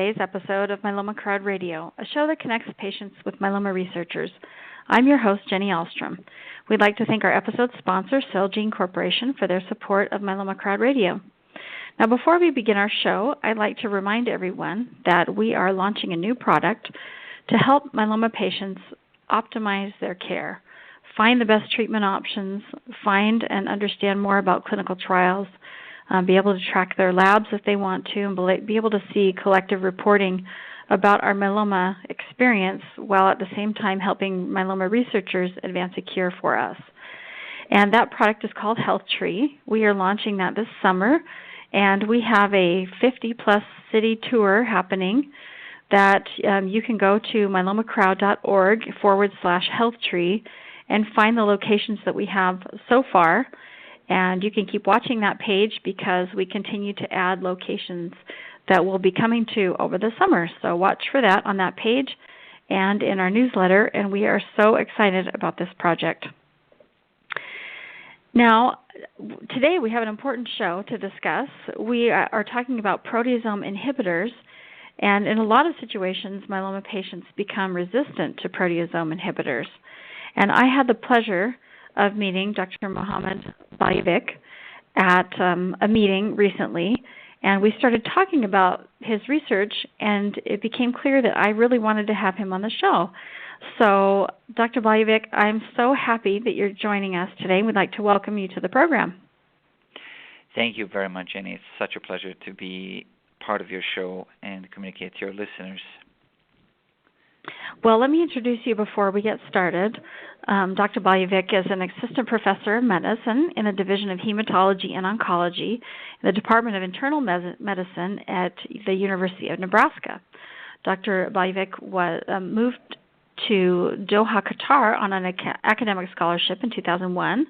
today's episode of Myeloma Crowd Radio, a show that connects patients with myeloma researchers. I'm your host, Jenny Ahlstrom. We'd like to thank our episode sponsor, Celgene Corporation, for their support of Myeloma Crowd Radio. Now, before we begin our show, I'd like to remind everyone that we are launching a new product to help myeloma patients optimize their care, find the best treatment options, find and understand more about clinical trials, be able to track their labs if they want to, and be able to see collective reporting about our myeloma experience while at the same time helping myeloma researchers advance a cure for us. And that product is called HealthTree. We are launching that this summer, and we have a 50-plus city tour happening that you can go to myelomacrowd.org/HealthTree and find the locations that we have so far. And you can keep watching that page because we continue to add locations that we'll be coming to over the summer. So watch for that on that page and in our newsletter, and we are so excited about this project. Now, today we have an important show to discuss. We are talking about proteasome inhibitors, and in a lot of situations, myeloma patients become resistant to proteasome inhibitors. And I had the pleasure of meeting Dr. Muhamad Baljevic at a meeting recently, and we started talking about his research, and it became clear that I really wanted to have him on the show. So, Dr. Baljevic, I'm so happy that you're joining us today. We'd like to welcome you to the program. Thank you very much, Jenny. It's such a pleasure to be part of your show and communicate to your listeners. Well, let me introduce you before we get started. Dr. Baljevic is an assistant professor of medicine in the Division of Hematology and Oncology in the Department of Internal Medicine at the University of Nebraska. Dr. Baljevic moved to Doha, Qatar on an academic scholarship in 2001,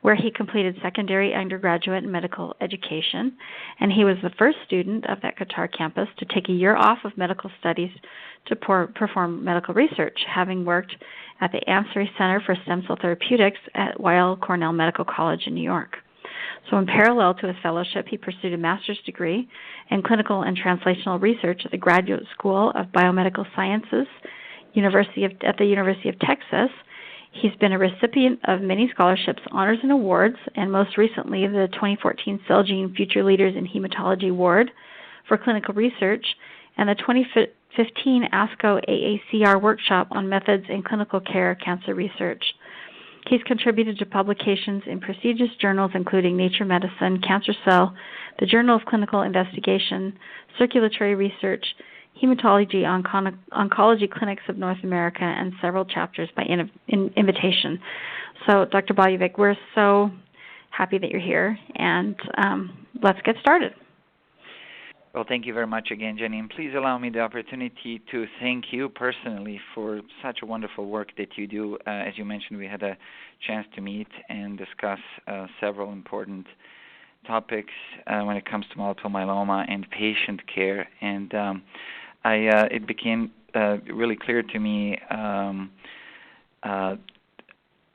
where he completed secondary undergraduate and medical education, and he was the first student of that Qatar campus to take a year off of medical studies to perform medical research, having worked at the Ansari Center for Stem Cell Therapeutics at Weill Cornell Medical College in New York. So in parallel to his fellowship, he pursued a master's degree in clinical and translational research at the Graduate School of Biomedical Sciences at the University of Texas. He's been a recipient of many scholarships, honors, and awards, and most recently the 2014 Celgene Future Leaders in Hematology Award for Clinical Research and the 2015 ASCO AACR Workshop on Methods in Clinical Care Cancer Research. He's contributed to publications in prestigious journals including Nature Medicine, Cancer Cell, the Journal of Clinical Investigation, Circulatory Research, Hematology Oncology Clinics of North America, and several chapters by invitation. So, Dr. Baljevic, we're so happy that you're here, and let's get started. Well, thank you very much again, Jenny, and please allow me the opportunity to thank you personally for such a wonderful work that you do. As you mentioned, we had a chance to meet and discuss several important topics when it comes to multiple myeloma and patient care, and it became really clear to me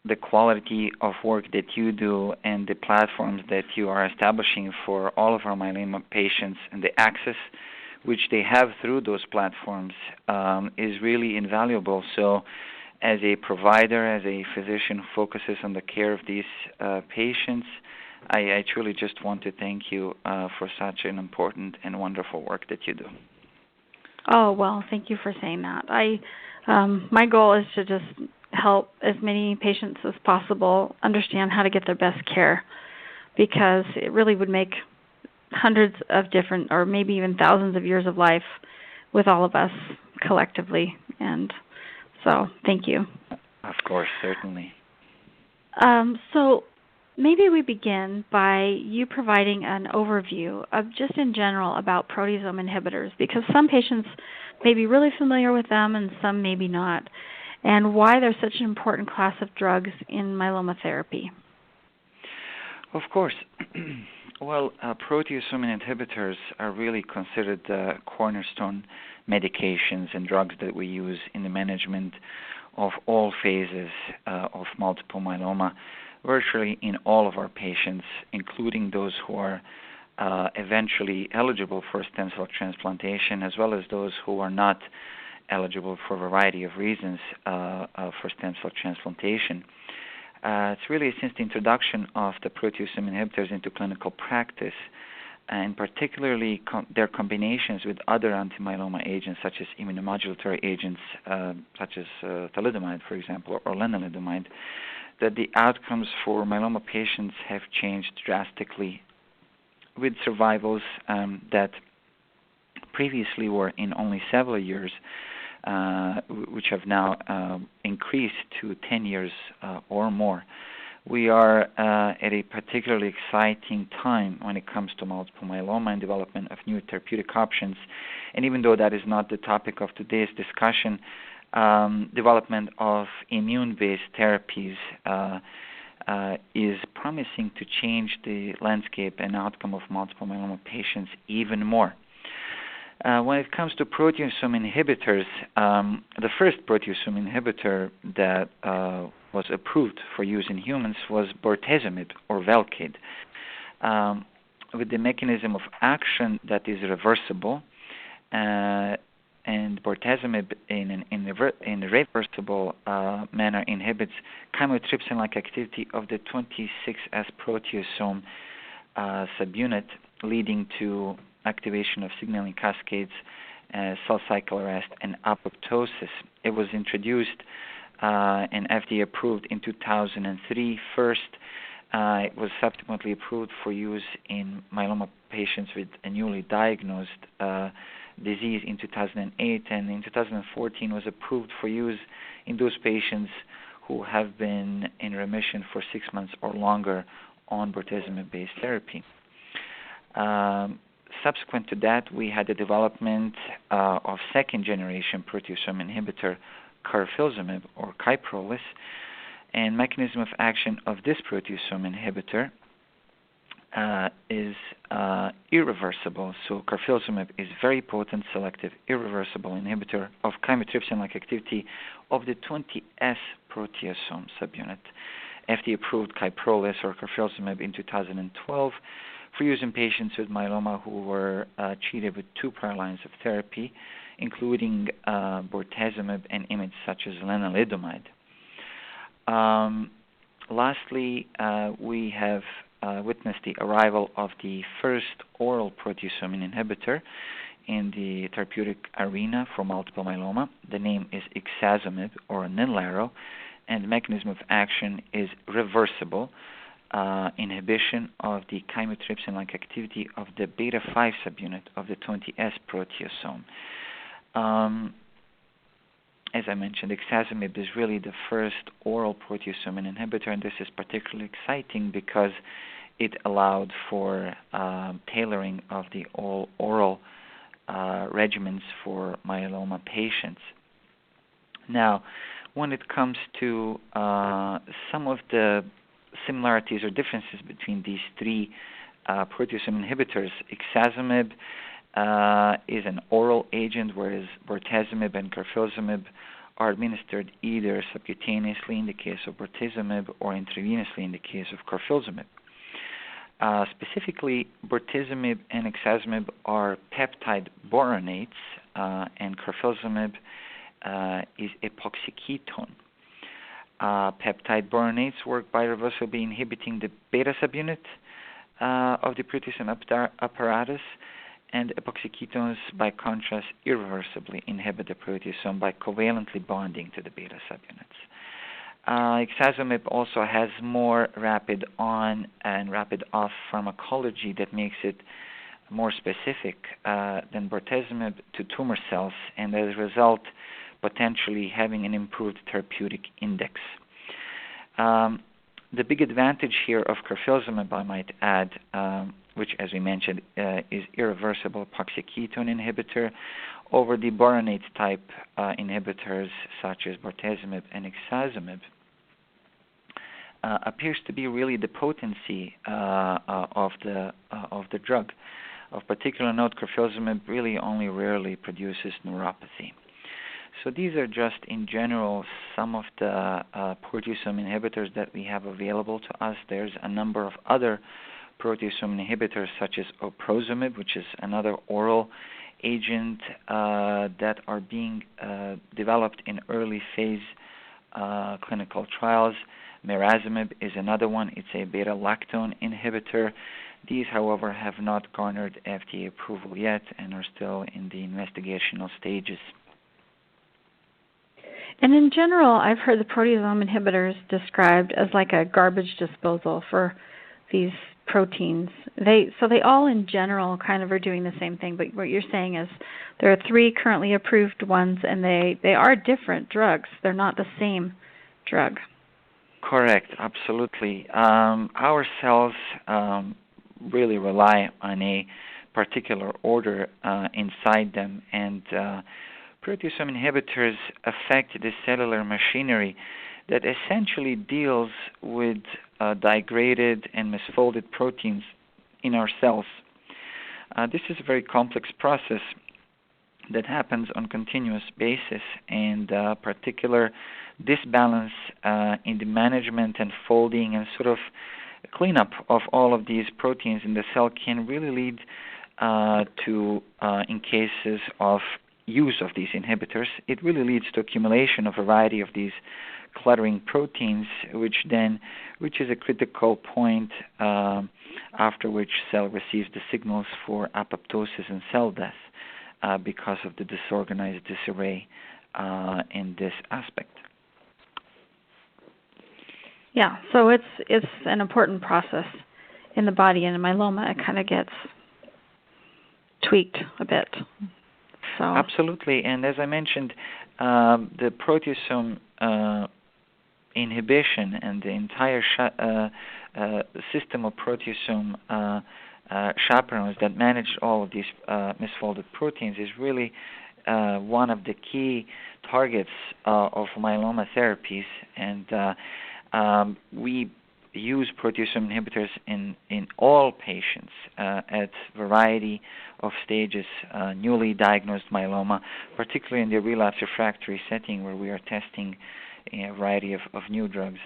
the quality of work that you do and the platforms that you are establishing for all of our myeloma patients, and the access which they have through those platforms is really invaluable. So as a provider, as a physician who focuses on the care of these patients, I truly just want to thank you for such an important and wonderful work that you do. Oh, well, thank you for saying that. My goal is to just help as many patients as possible understand how to get their best care, because it really would make hundreds of different, or maybe even thousands of years of life with all of us collectively. And so thank you. Of course, certainly. So maybe we begin by you providing an overview of just in general about proteasome inhibitors, because some patients may be really familiar with them and some maybe not, and why they're such an important class of drugs in myeloma therapy. Of course. Well, proteasome inhibitors are really considered the cornerstone medications and drugs that we use in the management of all phases of multiple myeloma, virtually in all of our patients, including those who are eventually eligible for stem cell transplantation, as well as those who are not eligible for a variety of reasons for stem cell transplantation. It's really since the introduction of the proteasome inhibitors into clinical practice, and particularly their combinations with other anti-myeloma agents such as immunomodulatory agents such as thalidomide, for example, or lenalidomide, that the outcomes for myeloma patients have changed drastically, with survivals that previously were in only several years, which have now increased to 10 years or more. We are at a particularly exciting time when it comes to multiple myeloma and development of new therapeutic options. And even though that is not the topic of today's discussion, development of immune-based therapies is promising to change the landscape and outcome of multiple myeloma patients even more. When it comes to proteasome inhibitors, the first proteasome inhibitor that was approved for use in humans was bortezomib, or Velcade, with the mechanism of action that is reversible, and bortezomib in a reversible manner inhibits chymotrypsin-like activity of the 26S proteasome subunit, leading to activation of signaling cascades, cell cycle arrest, and apoptosis. It was introduced and FDA-approved in 2003 first. It was subsequently approved for use in myeloma patients with a newly diagnosed disease in 2008, and in 2014 was approved for use in those patients who have been in remission for 6 months or longer on bortezomib-based therapy. Subsequent to that, we had the development of second-generation proteasome inhibitor carfilzomib, or Kyprolis, and mechanism of action of this proteasome inhibitor is irreversible. So carfilzomib is very potent, selective, irreversible inhibitor of chymotrypsin-like activity of the 20S proteasome subunit. FDA-approved Kyprolis, or carfilzomib, in 2012 for use in patients with myeloma who were treated with 2 prior lines of therapy, including bortezomib and IMiDs such as lenalidomide. Lastly, we have witnessed the arrival of the first oral proteasome inhibitor in the therapeutic arena for multiple myeloma. The name is ixazomib, or Ninlaro, and the mechanism of action is reversible inhibition of the chymotrypsin-like activity of the beta-5 subunit of the 20S proteasome. As I mentioned, ixazomib is really the first oral proteasome inhibitor, and this is particularly exciting because it allowed for tailoring of the all-oral regimens for myeloma patients. Now, when it comes to some of the similarities or differences between these 3 proteasome inhibitors, ixazomib is an oral agent, whereas bortezomib and carfilzomib are administered either subcutaneously in the case of bortezomib or intravenously in the case of carfilzomib. Specifically, bortezomib and ixazomib are peptide boronates, and carfilzomib is epoxy ketone. Peptide boronates work by reversibly inhibiting the beta subunit of the proteasome apparatus, and epoxy ketones, by contrast, irreversibly inhibit the proteasome by covalently bonding to the beta subunits. Ixazomib also has more rapid on and rapid off pharmacology that makes it more specific than bortezomib to tumor cells, and as a result, potentially having an improved therapeutic index. The big advantage here of carfilzomib, I might add, which, as we mentioned, is irreversible epoxy ketone inhibitor over the boronate type inhibitors such as bortezomib and ixazomib, appears to be really the potency of the drug. Of particular note, carfilzomib really only rarely produces neuropathy. So these are just, in general, some of the proteasome inhibitors that we have available to us. There's a number of other proteasome inhibitors such as proteasome, which is another oral agent that are being developed in early phase clinical trials. Myeloma is another one. It's a beta-lactone inhibitor. These, however, have not garnered FDA approval yet and are still in the investigational stages. And in general, I've heard the proteasome inhibitors described as like a garbage disposal for these proteins. They all in general kind of are doing the same thing, but what you're saying is there are 3 currently approved ones, and they are different drugs. They're not the same drug. Correct, absolutely. Our cells really rely on a particular order inside them, and proteasome inhibitors affect the cellular machinery that essentially deals with degraded and misfolded proteins in our cells. This is a very complex process that happens on a continuous basis, and particular disbalance in the management and folding and sort of cleanup of all of these proteins in the cell can really lead to, in cases of use of these inhibitors, it really leads to accumulation of a variety of these cluttering proteins, which then reaches a critical point after which cell receives the signals for apoptosis and cell death because of the disorganized disarray in this aspect. Yeah, so it's an important process in the body, and in myeloma it kind of gets tweaked a bit. So. Absolutely, and as I mentioned, the proteasome inhibition and the entire system of proteasome chaperones that manage all of these misfolded proteins is really one of the key targets of myeloma therapies, and we use proteasome inhibitors in all patients at variety of stages, newly diagnosed myeloma, particularly in the relapse refractory setting where we are testing a variety of new drugs.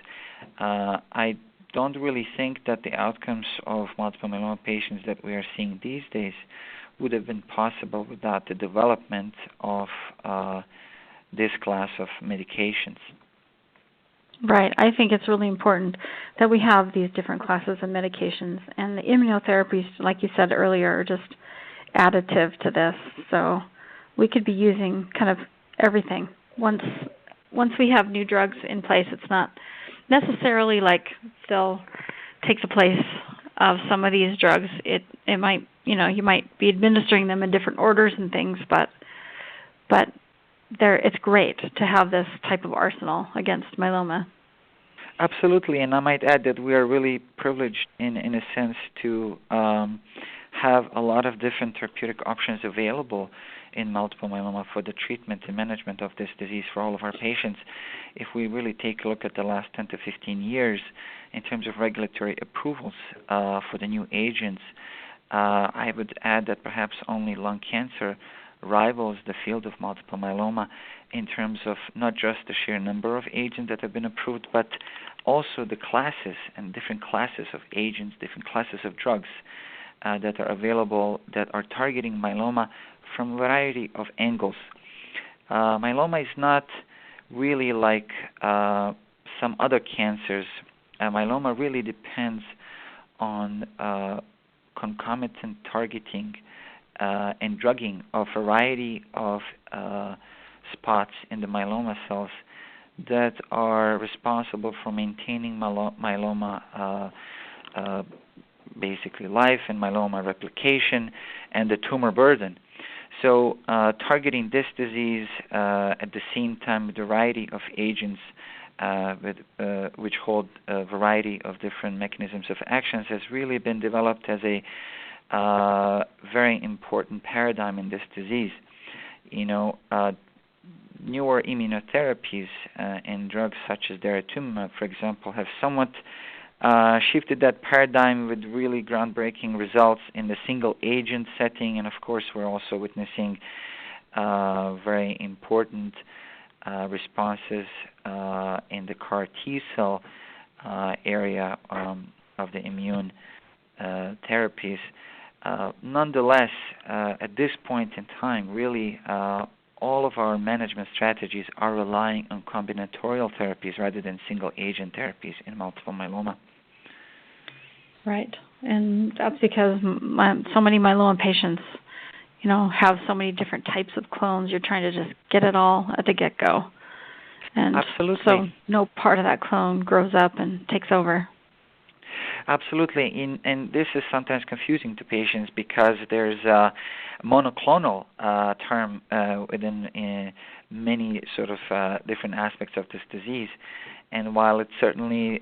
I don't really think that the outcomes of multiple myeloma patients that we are seeing these days would have been possible without the development of this class of medications. Right. I think it's really important that we have these different classes of medications, and the immunotherapies, like you said earlier, are just additive to this. So we could be using kind of everything. Once we have new drugs in place, it's not necessarily like they'll take the place of some of these drugs. It might, you might be administering them in different orders and things, but it's great to have this type of arsenal against myeloma. Absolutely, and I might add that we are really privileged in a sense to have a lot of different therapeutic options available in multiple myeloma for the treatment and management of this disease for all of our patients. If we really take a look at the last 10 to 15 years in terms of regulatory approvals for the new agents, I would add that perhaps only lung cancer rivals the field of multiple myeloma in terms of not just the sheer number of agents that have been approved, but also the classes and different classes of agents, different classes of drugs that are available that are targeting myeloma from a variety of angles. Myeloma is not really like some other cancers. Myeloma really depends on concomitant targeting and drugging of a variety of spots in the myeloma cells that are responsible for maintaining myeloma basically life and myeloma replication and the tumor burden. So targeting this disease at the same time with a variety of agents which hold a variety of different mechanisms of actions has really been developed as a very important paradigm in this disease. Newer immunotherapies and drugs such as daratumumab, for example, have somewhat shifted that paradigm with really groundbreaking results in the single agent setting, and of course we're also witnessing very important responses in the CAR T cell area of the immune therapies. Nonetheless, at this point in time, really, all of our management strategies are relying on combinatorial therapies rather than single-agent therapies in multiple myeloma. Right, and that's because so many myeloma patients, have so many different types of clones. You're trying to just get it all at the get-go. And absolutely. So no part of that clone grows up and takes over. Absolutely, and this is sometimes confusing to patients because there's a monoclonal term within many sort of different aspects of this disease. And while it certainly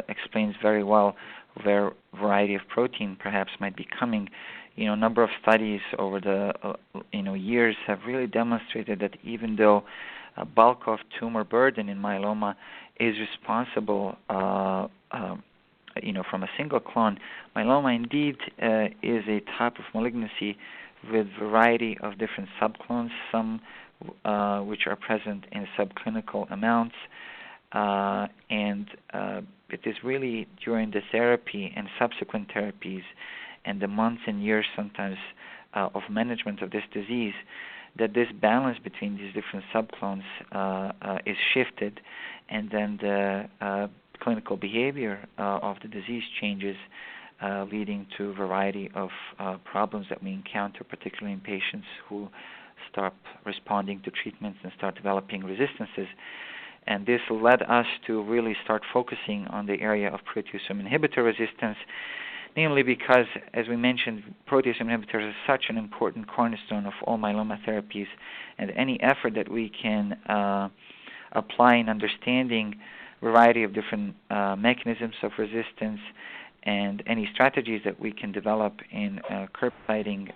explains very well where variety of protein perhaps might be coming, a number of studies over the years have really demonstrated that even though a bulk of tumor burden in myeloma is responsible from a single clone, myeloma indeed is a type of malignancy with variety of different subclones, some which are present in subclinical amounts, and it is really during the therapy and subsequent therapies and the months and years sometimes of management of this disease that this balance between these different subclones is shifted, and then the clinical behavior of the disease changes, leading to a variety of problems that we encounter, particularly in patients who stop responding to treatments and start developing resistances. And this led us to really start focusing on the area of proteasome inhibitor resistance, namely because, as we mentioned, proteasome inhibitors are such an important cornerstone of all myeloma therapies, and any effort that we can apply in understanding variety of different mechanisms of resistance and any strategies that we can develop in curb fighting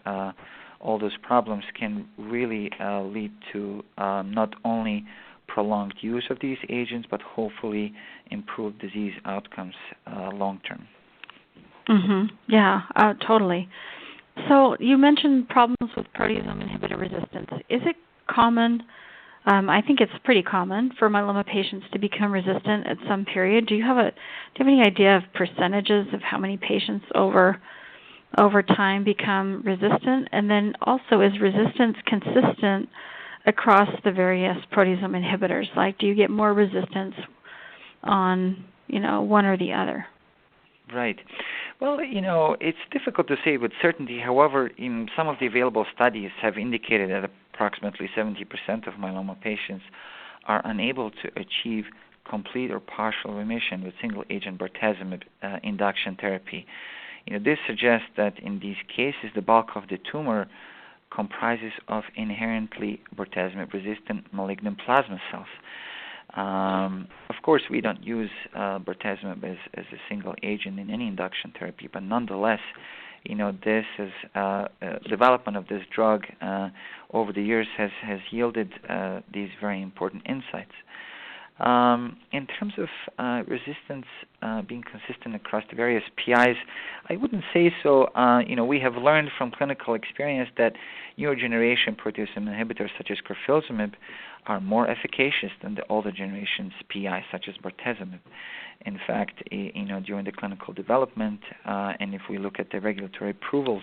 all those problems can really lead to not only prolonged use of these agents, but hopefully improve disease outcomes long term. Yeah, totally. So you mentioned problems with proteasome inhibitor resistance. Is it common? I think it's pretty common for myeloma patients to become resistant at some period. Do you have any idea of percentages of how many patients over time become resistant? And then also, is resistance consistent across the various proteasome inhibitors? Like, do you get more resistance on one or the other? Right. Well, it's difficult to say with certainty. However, in some of the available studies have indicated that approximately 70% of myeloma patients are unable to achieve complete or partial remission with single-agent proteasome induction therapy. This suggests that in these cases, the bulk of the tumor comprises of inherently proteasome-resistant malignant plasma cells. Of course, we don't use bortezomib as a single agent in any induction therapy, but nonetheless, this is development of this drug over the years has yielded these very important insights. In terms of resistance being consistent across the various PIs, I wouldn't say so. We have learned from clinical experience that newer generation proteasome inhibitors such as carfilzomib are more efficacious than the older generation's PI such as bortezomib. In fact, during the clinical development, and if we look at the regulatory approvals,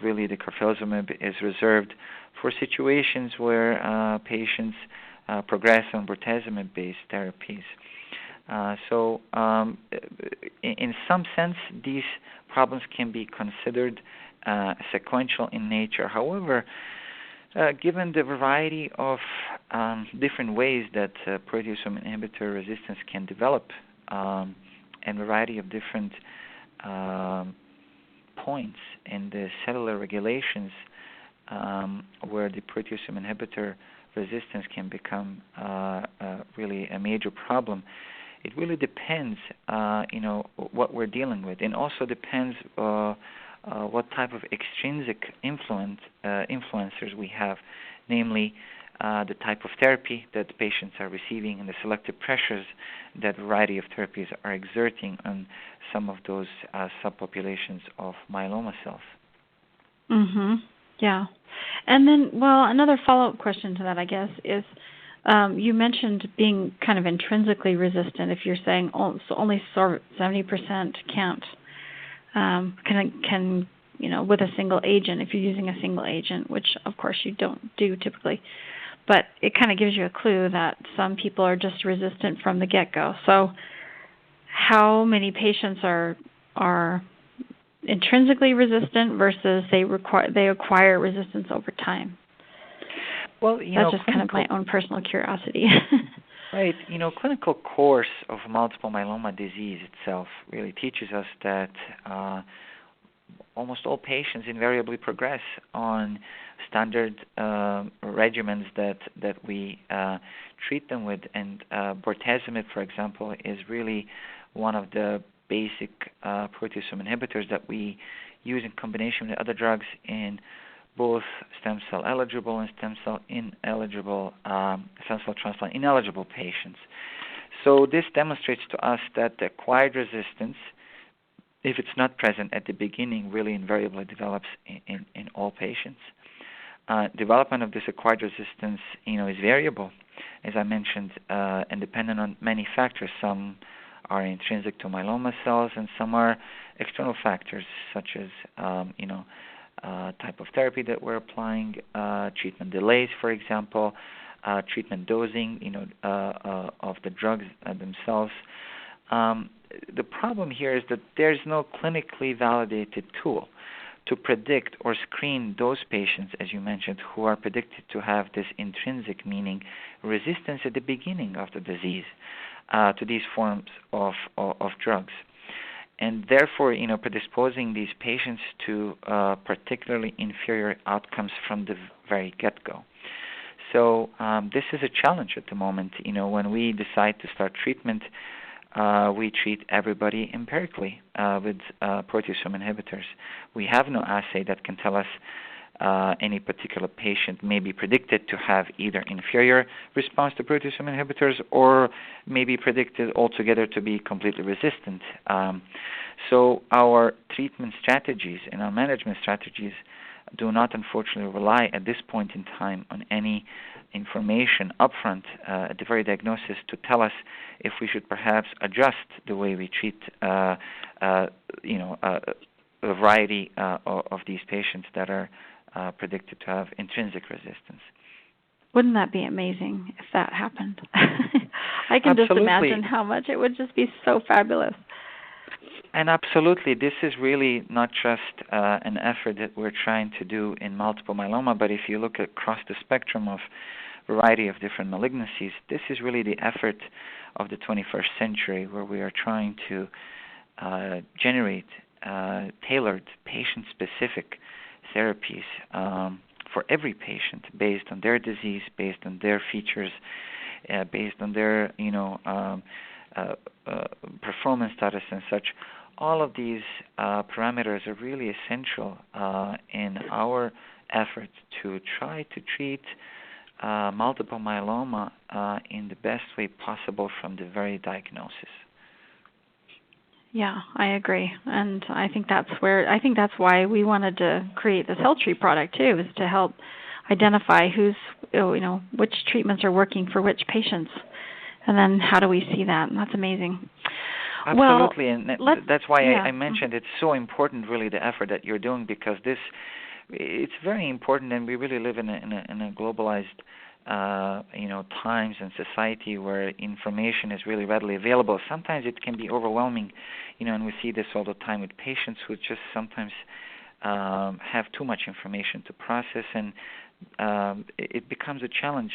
really the carfilzomib is reserved for situations where patients progress on bortezomib-based therapies. So in some sense, these problems can be considered sequential in nature. However, given the variety of different ways that proteasome inhibitor resistance can develop and variety of different points in the cellular regulations where the proteasome inhibitor resistance can become really a major problem, it really depends, what we're dealing with, and also depends what type of extrinsic influencers we have, namely the type of therapy that the patients are receiving and the selective pressures that a variety of therapies are exerting on some of those subpopulations of myeloma cells. Yeah. And then, another follow-up question to that, I guess, is you mentioned being kind of intrinsically resistant. If you're saying only 70% can't can with a single agent, if you're using a single agent, which of course you don't do typically. But it kind of gives you a clue that some people are just resistant from the get-go. So how many patients are intrinsically resistant versus they acquire resistance over time? Well, that's just kind of my own personal curiosity. Right. Clinical course of multiple myeloma disease itself really teaches us that almost all patients invariably progress on standard regimens that we treat them with. And bortezomib, for example, is really one of the basic proteasome inhibitors that we use in combination with other drugs in both stem cell eligible and stem cell transplant ineligible patients. So this demonstrates to us that the acquired resistance, if it's not present at the beginning, really invariably develops in all patients. Development of this acquired resistance, is variable, as I mentioned, and dependent on many factors. Some are intrinsic to myeloma cells, and some are external factors, such as, type of therapy that we're applying, treatment delays, for example, treatment dosing, of the drugs themselves. The problem here is that there's no clinically validated tool to predict or screen those patients, as you mentioned, who are predicted to have this intrinsic, meaning resistance at the beginning of the disease to these forms of drugs. And therefore, predisposing these patients to particularly inferior outcomes from the very get-go. So this is a challenge at the moment. When we decide to start treatment, we treat everybody empirically with proteasome inhibitors. We have no assay that can tell us any particular patient may be predicted to have either inferior response to proteasome inhibitors or may be predicted altogether to be completely resistant. So our treatment strategies and our management strategies do not, unfortunately, rely at this point in time on any information upfront at the very diagnosis to tell us if we should perhaps adjust the way we treat a variety of these patients that are predicted to have intrinsic resistance. Wouldn't that be amazing if that happened? I can just imagine how much it would just be so fabulous. And absolutely, this is really not just an effort that we're trying to do in multiple myeloma, but if you look across the spectrum of variety of different malignancies, this is really the effort of the 21st century, where we are trying to generate tailored, patient-specific therapies for every patient based on their disease, based on their features, based on their performance status and such. All of these parameters are really essential in our efforts to try to treat multiple myeloma in the best way possible from the very diagnosis. Yeah, I agree, and I think that's why we wanted to create this HealthTree product too, is to help identify which treatments are working for which patients, and then how do we see that? And that's amazing. Absolutely, and that's why I mentioned it's so important, really, the effort that you're doing, because it's very important, and we really live in a globalized times and society where information is really readily available. Sometimes it can be overwhelming, and we see this all the time with patients who just sometimes have too much information to process, and it becomes a challenge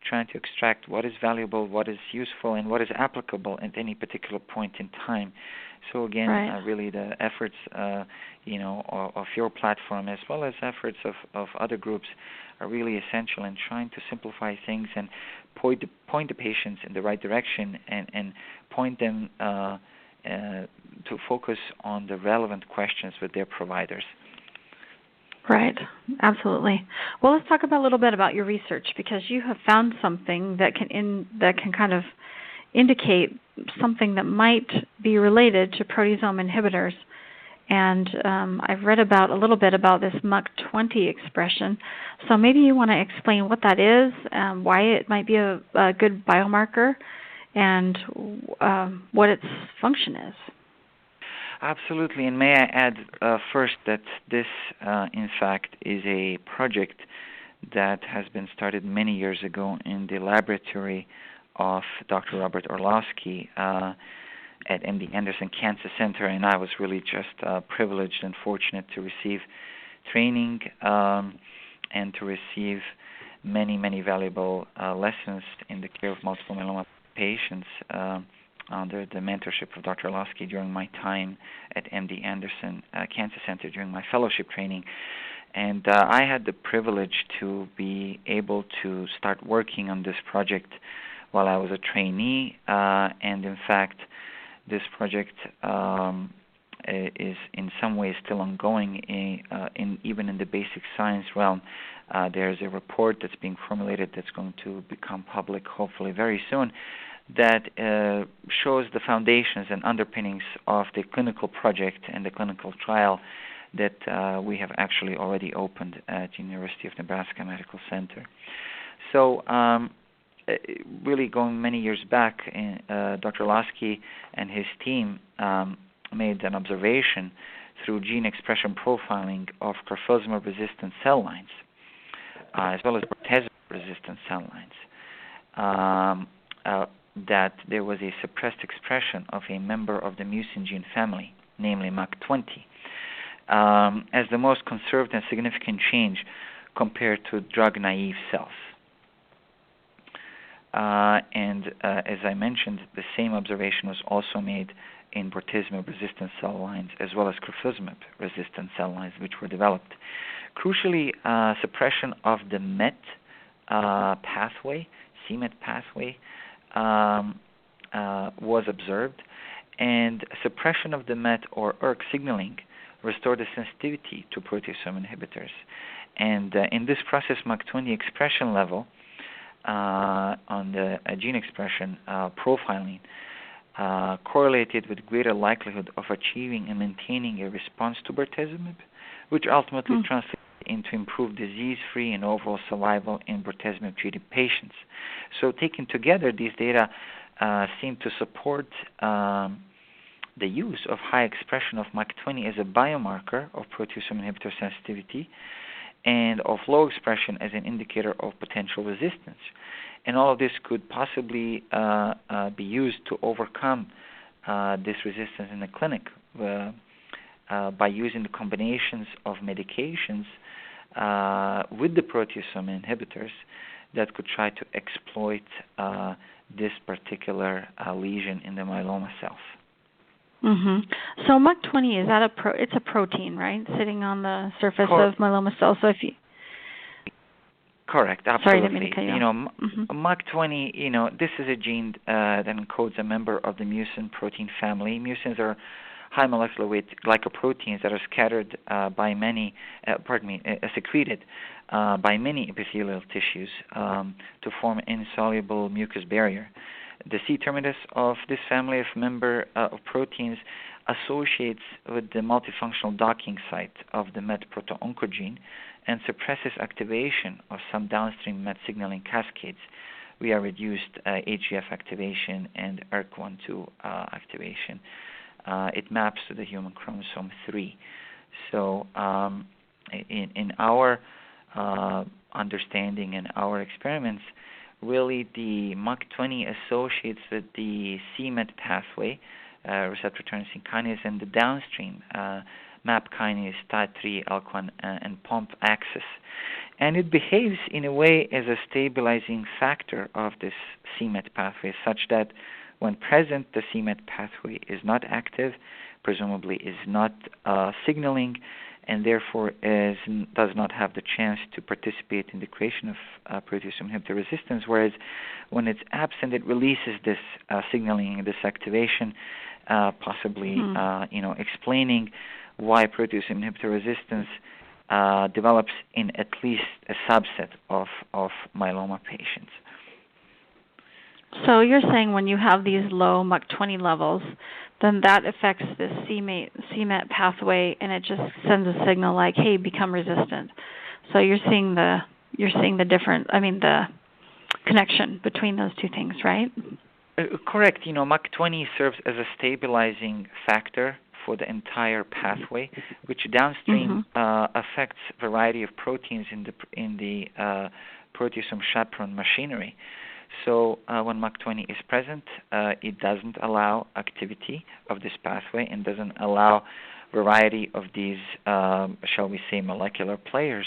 trying to extract what is valuable, what is useful, and what is applicable at any particular point in time. So again, really the efforts, of your platform, as well as efforts of other groups, are really essential in trying to simplify things and point the patients in the right direction and point them to focus on the relevant questions with their providers. Right, absolutely. Well, let's talk a little bit about your research, because you have found something that can kind of indicate something that might be related to proteasome inhibitors. And I've read a little bit about this MUC20 expression. So maybe you want to explain what that is, why it might be a good biomarker, and what its function is. Absolutely, and may I add first that this, in fact, is a project that has been started many years ago in the laboratory of Dr. Robert Orlowski at MD Anderson Cancer Center, and I was really just privileged and fortunate to receive training and to receive many, many valuable lessons in the care of multiple myeloma patients under the mentorship of Dr. Orlowski during my time at MD Anderson Cancer Center during my fellowship training. And I had the privilege to be able to start working on this project while I was a trainee, and in fact, this project is in some ways still ongoing, even in the basic science realm. There's a report that's being formulated that's going to become public hopefully very soon that shows the foundations and underpinnings of the clinical project and the clinical trial that we have actually already opened at University of Nebraska Medical Center. So really going many years back, Dr. Orlowski and his team made an observation through gene expression profiling of carfilzomib-resistant cell lines, as well as proteasome-resistant cell lines, that there was a suppressed expression of a member of the mucin gene family, namely MUC20, as the most conserved and significant change compared to drug-naive cells. And as I mentioned, the same observation was also made in proteasome-resistant cell lines as well as carfilzomib-resistant cell lines, which were developed. Crucially, suppression of the MET pathway, c-MET pathway, was observed, and suppression of the MET or ERK signaling restored the sensitivity to proteasome inhibitors. And in this process, MUC20 expression level on the gene expression profiling correlated with greater likelihood of achieving and maintaining a response to bortezomib, which ultimately translated into improved disease-free and overall survival in bortezomib-treated patients. So taken together, these data seem to support the use of high expression of MUC20 as a biomarker of proteasome inhibitor sensitivity and of low expression as an indicator of potential resistance. And all of this could possibly be used to overcome this resistance in the clinic by using the combinations of medications with the proteasome inhibitors that could try to exploit this particular lesion in the myeloma cells. So MUC20, is that it's a protein, right, sitting on the surface of myeloma cells? So if you Correct, absolutely. Sorry, I didn't mean to cut you off. MUC20, this is a gene that encodes a member of the mucin protein family. Mucins are high molecular weight glycoproteins that are scattered secreted by many epithelial tissues to form an insoluble mucus barrier. The C-terminus of this family of member of proteins associates with the multifunctional docking site of the MET proto-oncogene and suppresses activation of some downstream MET signaling cascades via reduced HGF activation and ERK1/2 activation. It maps to the human chromosome 3. So in our understanding and our experiments, really the MUC20 associates with the c-MET pathway, receptor tyrosine kinase, and the downstream MAP kinase, STAT3, ALK1, and POMP axis. And it behaves in a way as a stabilizing factor of this c-MET pathway, such that when present, the c-MET pathway is not active, presumably is not signaling, and therefore does not have the chance to participate in the creation of proteasome inhibitor resistance, whereas when it's absent, it releases this signaling and this activation, possibly explaining why proteasome inhibitor resistance develops in at least a subset of myeloma patients. So you're saying when you have these low MUC20 levels, then that affects the c-MET pathway, and it just sends a signal like, "Hey, become resistant." So you're seeing the the connection between those two things, right? Correct. MUC20 serves as a stabilizing factor for the entire pathway, which downstream affects a variety of proteins in the proteasome chaperone machinery. So when MUC20 is present, it doesn't allow activity of this pathway and doesn't allow variety of these, shall we say, molecular players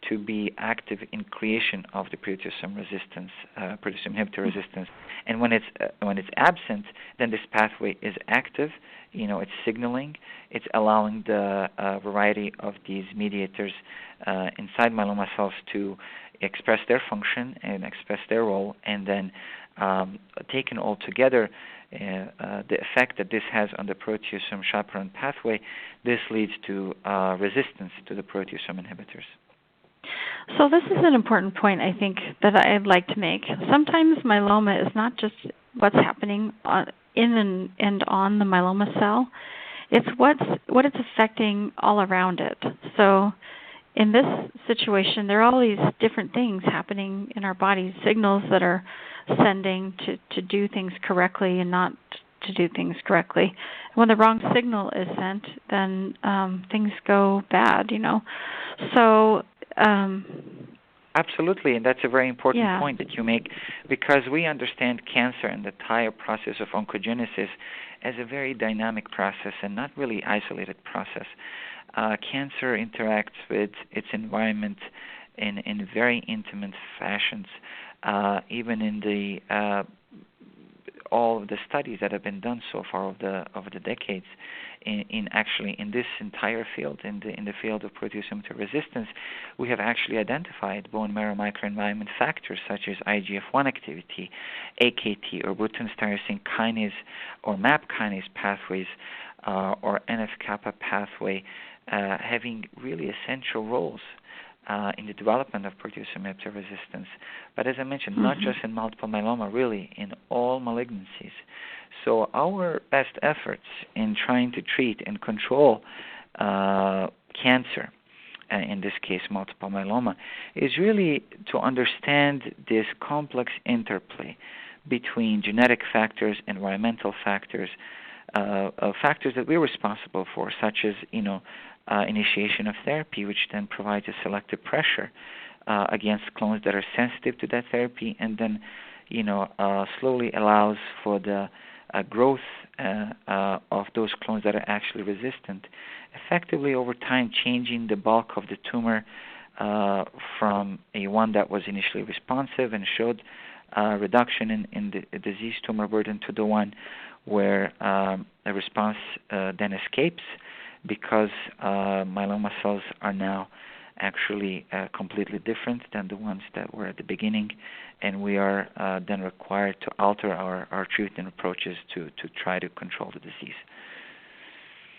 to be active in creation of the proteasome resistance, proteasome inhibitor resistance. And when it's absent, then this pathway is active. It's signaling. It's allowing the variety of these mediators inside myeloma cells to express their function and express their role, and then taken all together, the effect that this has on the proteasome chaperone pathway, this leads to resistance to the proteasome inhibitors. So this is an important point, I think, that I'd like to make. Sometimes myeloma is not just what's happening in and on the myeloma cell. It's what it's affecting all around it. So in this situation, there are all these different things happening in our bodies, signals that are sending to do things correctly and not to do things correctly. And when the wrong signal is sent, then things go bad, So absolutely, and that's a very important point that you make, because we understand cancer and the entire process of oncogenesis as a very dynamic process and not really isolated process. Cancer interacts with its environment in very intimate fashions. Even in the all of the studies that have been done so far over the decades, in this entire field, in the field of proteasome inhibitor resistance, we have actually identified bone marrow microenvironment factors such as IGF-1 activity, AKT or Bruton's tyrosine kinase or MAP kinase pathways, or NF-kappa pathway, having really essential roles in the development of proteasome inhibitor resistance. But as I mentioned, not just in multiple myeloma, really in all malignancies. So our best efforts in trying to treat and control cancer, in this case multiple myeloma, is really to understand this complex interplay between genetic factors, environmental factors, factors that we're responsible for, such as initiation of therapy, which then provides a selective pressure against clones that are sensitive to that therapy, and then slowly allows for the growth of those clones that are actually resistant, effectively over time changing the bulk of the tumor from a one that was initially responsive and showed reduction in the disease tumor burden to the one where the response then escapes, because myeloma cells are now actually completely different than the ones that were at the beginning, and we are then required to alter our treatment approaches to try to control the disease.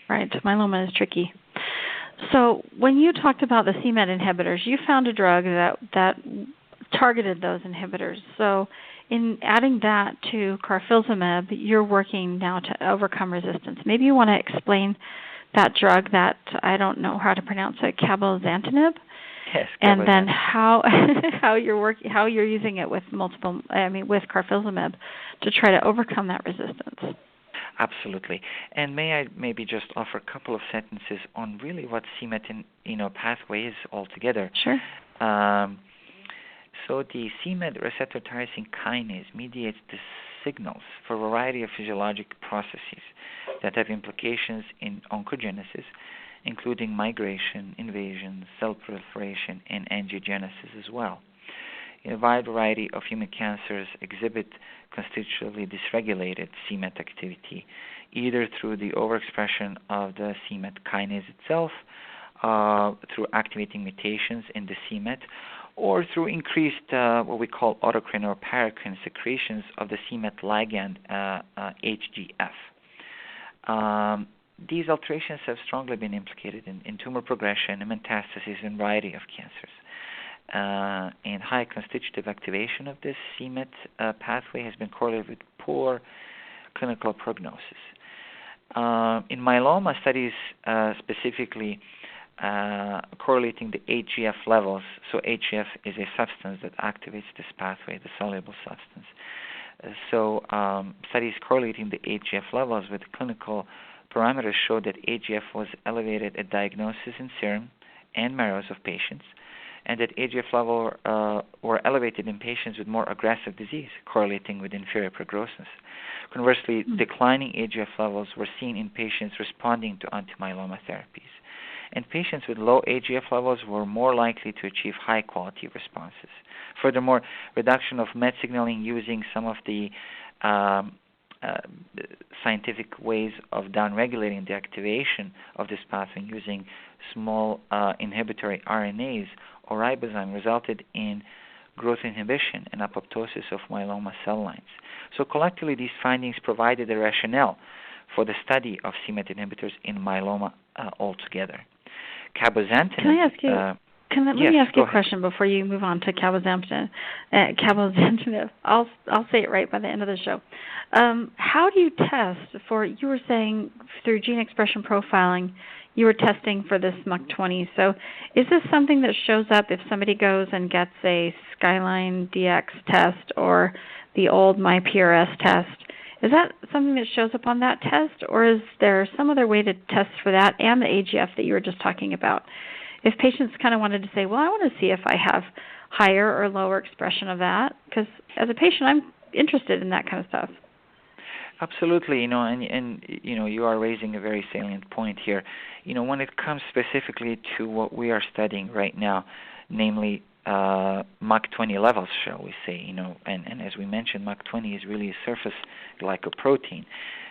Right, myeloma is tricky. So when you talked about the c-Met inhibitors, you found a drug that targeted those inhibitors. So in adding that to carfilzomib, you're working now to overcome resistance. Maybe you want to explain that drug that I don't know how to pronounce it, cabozantinib. Yes, and then how you're using it with with carfilzomib to try to overcome that resistance. Absolutely. And may I maybe just offer a couple of sentences on really what c-Met pathway is altogether? Sure. So the c-Met receptor tyrosine kinase mediates the signals for a variety of physiologic processes that have implications in oncogenesis, including migration, invasion, cell proliferation, and angiogenesis as well. A wide variety of human cancers exhibit constitutively dysregulated c-Met activity, either through the overexpression of the c-Met kinase itself, through activating mutations in the c-Met, or through increased what we call autocrine or paracrine secretions of the c-Met ligand HGF. These alterations have strongly been implicated in tumor progression and metastasis in a variety of cancers. And high constitutive activation of this c-Met pathway has been correlated with poor clinical prognosis. In myeloma studies, specifically correlating the HGF levels, so HGF is a substance that activates this pathway, the soluble substance. So studies correlating the HGF levels with clinical parameters showed that AGF was elevated at diagnosis in serum and marrows of patients, and that AGF levels were elevated in patients with more aggressive disease, correlating with inferior prognosis. Conversely, declining AGF levels were seen in patients responding to anti-myeloma therapies. And patients with low AGF levels were more likely to achieve high-quality responses. Furthermore, reduction of MET signaling using some of the scientific ways of downregulating the activation of this pathway using small inhibitory RNAs or ribozyme resulted in growth inhibition and apoptosis of myeloma cell lines. So collectively, these findings provided a rationale for the study of c-MET inhibitors in myeloma altogether. Cabozantinib. Can I ask you? Let me ask you a question before you move on to cabozantinib. Cabozantinib. I'll say it right by the end of the show. How do you test for? You were saying through gene expression profiling, you were testing for this MUC20. So, is this something that shows up if somebody goes and gets a Skyline DX test or the old MyPRS test? Is that something that shows up on that test, or is there some other way to test for that and the AGF that you were just talking about? If patients kind of wanted to say, well, I want to see if I have higher or lower expression of that, because as a patient, I'm interested in that kind of stuff. Absolutely, and you are raising a very salient point here. When it comes specifically to what we are studying right now, namely MUC20 levels, shall we say, and as we mentioned, MUC20 is really a surface glycoprotein.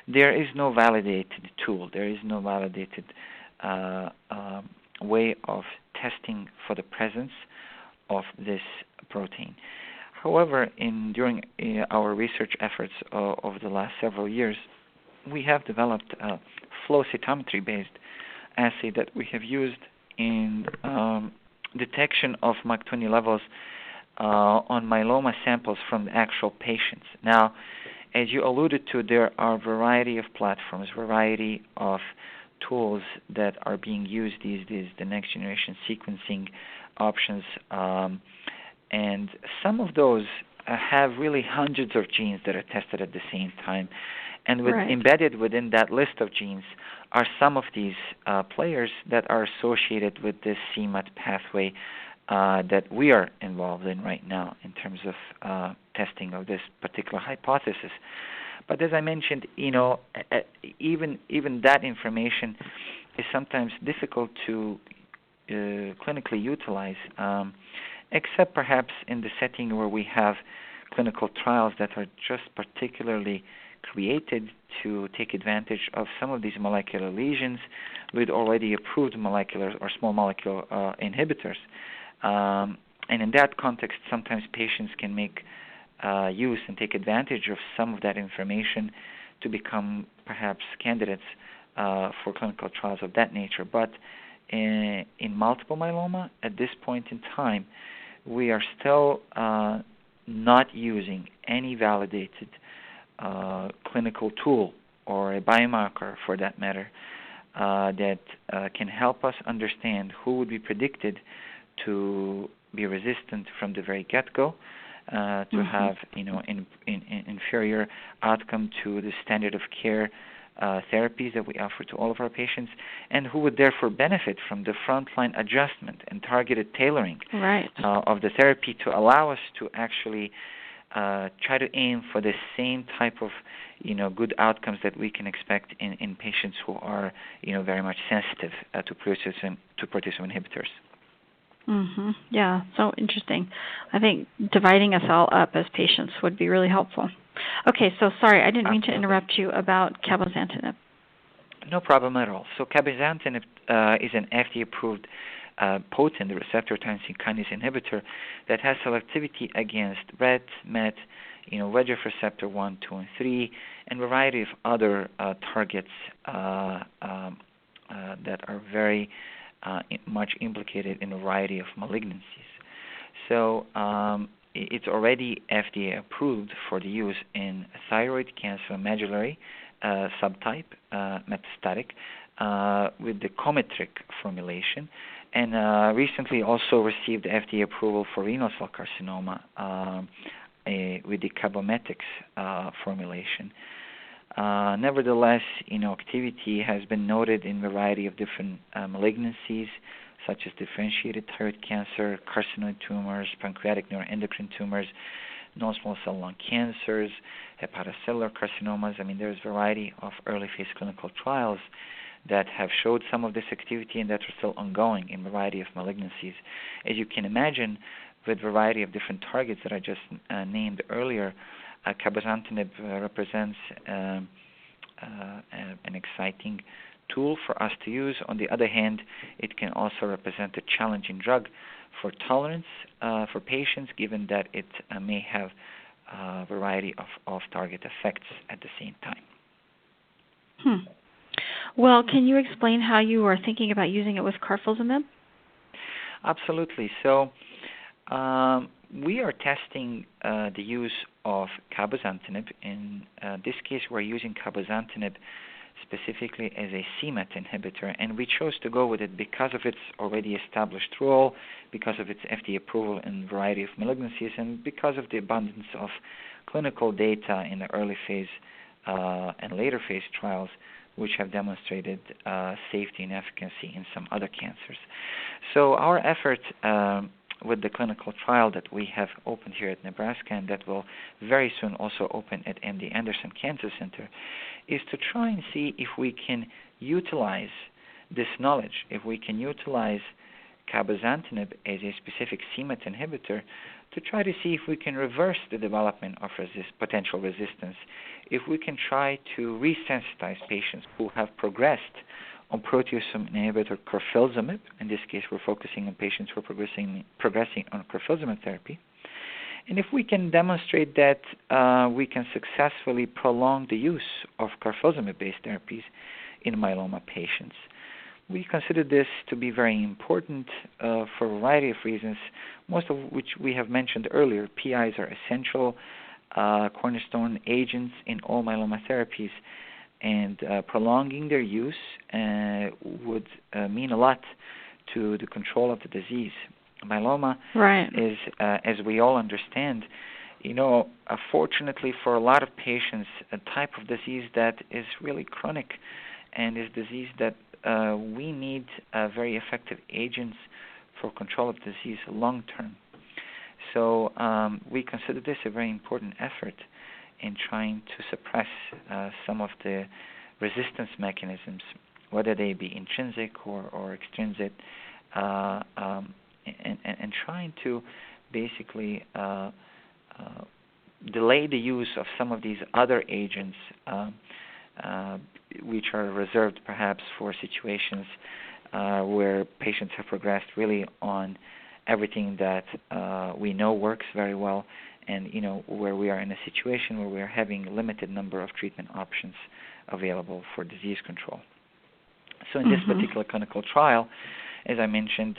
There is no validated tool. There is no validated way of testing for the presence of this protein. However, during our research efforts over the last several years, we have developed a flow cytometry-based assay that we have used in detection of MUC20 levels on myeloma samples from the actual patients. Now, as you alluded to, there are a variety of platforms, variety of tools that are being used these days, the next generation sequencing options, and some of those have really hundreds of genes that are tested at the same time. And embedded within that list of genes are some of these players that are associated with this c-MET pathway that we are involved in right now in terms of testing of this particular hypothesis. But as I mentioned, even that information is sometimes difficult to clinically utilize, except perhaps in the setting where we have clinical trials that are just particularly created to take advantage of some of these molecular lesions with already approved molecular or small molecule inhibitors. And in that context, sometimes patients can make use and take advantage of some of that information to become perhaps candidates for clinical trials of that nature. But in multiple myeloma, at this point in time, we are still not using any validated clinical tool or a biomarker, for that matter, that can help us understand who would be predicted to be resistant from the very get-go, to have inferior outcome to the standard of care therapies that we offer to all of our patients, and who would therefore benefit from the frontline adjustment and targeted tailoring of the therapy to allow us to actually try to aim for the same type of good outcomes that we can expect in patients who are very much sensitive to proteasome inhibitors. Yeah, so interesting. I think dividing us all up as patients would be really helpful. Okay, so sorry, I didn't mean to interrupt you about cabozantinib. No problem at all. So cabozantinib is an FDA-approved potent receptor tyrosine kinase inhibitor that has selectivity against RET, MET, VEGF receptor 1, 2, and 3, and a variety of other targets that are very much implicated in a variety of malignancies. So it's already FDA approved for the use in thyroid cancer medullary subtype, metastatic, with the Cometriq formulation, and recently also received FDA approval for renal cell carcinoma with the Cabometyx formulation. Nevertheless, activity has been noted in a variety of different malignancies, such as differentiated thyroid cancer, carcinoid tumors, pancreatic neuroendocrine tumors, non-small cell lung cancers, hepatocellular carcinomas. There's a variety of early phase clinical trials that have showed some of this activity and that are still ongoing in a variety of malignancies. As you can imagine, with a variety of different targets that I just named earlier, cabozantinib represents an exciting tool for us to use. On the other hand, it can also represent a challenging drug for tolerance for patients, given that it may have a variety of off-target effects at the same time. Well, can you explain how you are thinking about using it with carfilzomib? Absolutely. So we are testing the use of cabozantinib. In this case, we're using cabozantinib specifically as a c-Met inhibitor, and we chose to go with it because of its already established role, because of its FDA approval in a variety of malignancies, and because of the abundance of clinical data in the early phase and later phase trials which have demonstrated safety and efficacy in some other cancers. So our effort with the clinical trial that we have opened here at Nebraska and that will very soon also open at MD Anderson Cancer Center is to try and see if we can utilize this knowledge, if we can utilize cabozantinib as a specific c-Met inhibitor to try to see if we can reverse the development of potential resistance, if we can try to resensitize patients who have progressed on proteasome inhibitor carfilzomib. In this case, we're focusing on patients who are progressing on carfilzomib therapy. And if we can demonstrate that we can successfully prolong the use of carfilzomib-based therapies in myeloma patients. We consider this to be very important for a variety of reasons, most of which we have mentioned earlier. PIs are essential cornerstone agents in all myeloma therapies, and prolonging their use would mean a lot to the control of the disease. Myeloma is, as we all understand, fortunately for a lot of patients, a type of disease that is really chronic and is disease that we need very effective agents for control of disease long term. So we consider this a very important effort in trying to suppress some of the resistance mechanisms, whether they be intrinsic or extrinsic, and trying to basically delay the use of some of these other agents which are reserved perhaps for situations where patients have progressed really on everything that we know works very well, and where we are in a situation where we are having a limited number of treatment options available for disease control. So in this particular clinical trial, as I mentioned,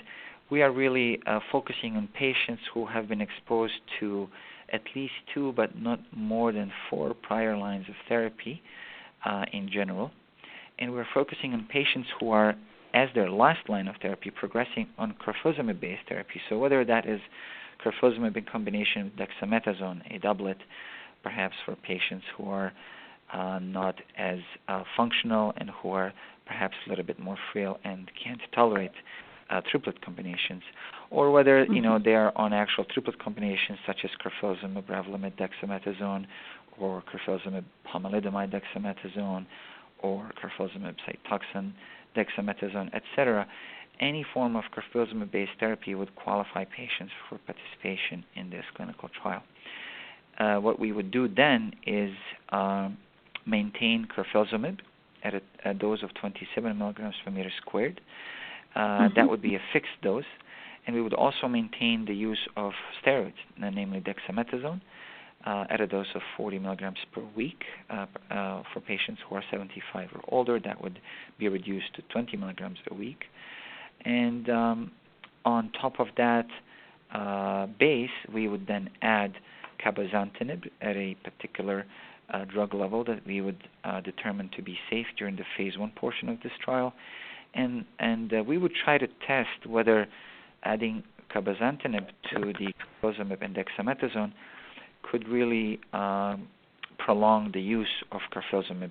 we are really focusing on patients who have been exposed to at least 2 but not more than 4 prior lines of therapy in general. And we're focusing on patients who are, as their last line of therapy, progressing on carfilzomib-based therapy. So whether that is carfilzomib in combination with dexamethasone, a doublet, perhaps for patients who are not as functional and who are perhaps a little bit more frail and can't tolerate triplet combinations, or whether they are on actual triplet combinations such as carfilzomib, Revlimid, dexamethasone, or carfilzomib, pomalidomide, dexamethasone, or carfilzomib, Cytoxan, dexamethasone, etc. Any form of carfilzomib-based therapy would qualify patients for participation in this clinical trial. What we would do then is maintain carfilzomib at a dose of 27 milligrams per meter squared. That would be a fixed dose, and we would also maintain the use of steroids, namely dexamethasone, at a dose of 40 milligrams per week. For patients who are 75 or older, that would be reduced to 20 milligrams a week. And on top of that base, we would then add cabozantinib at a particular drug level that we would determine to be safe during the phase 1 portion of this trial. And we would try to test whether adding cabozantinib to the carfilzomib and dexamethasone could really prolong the use of carfilzomib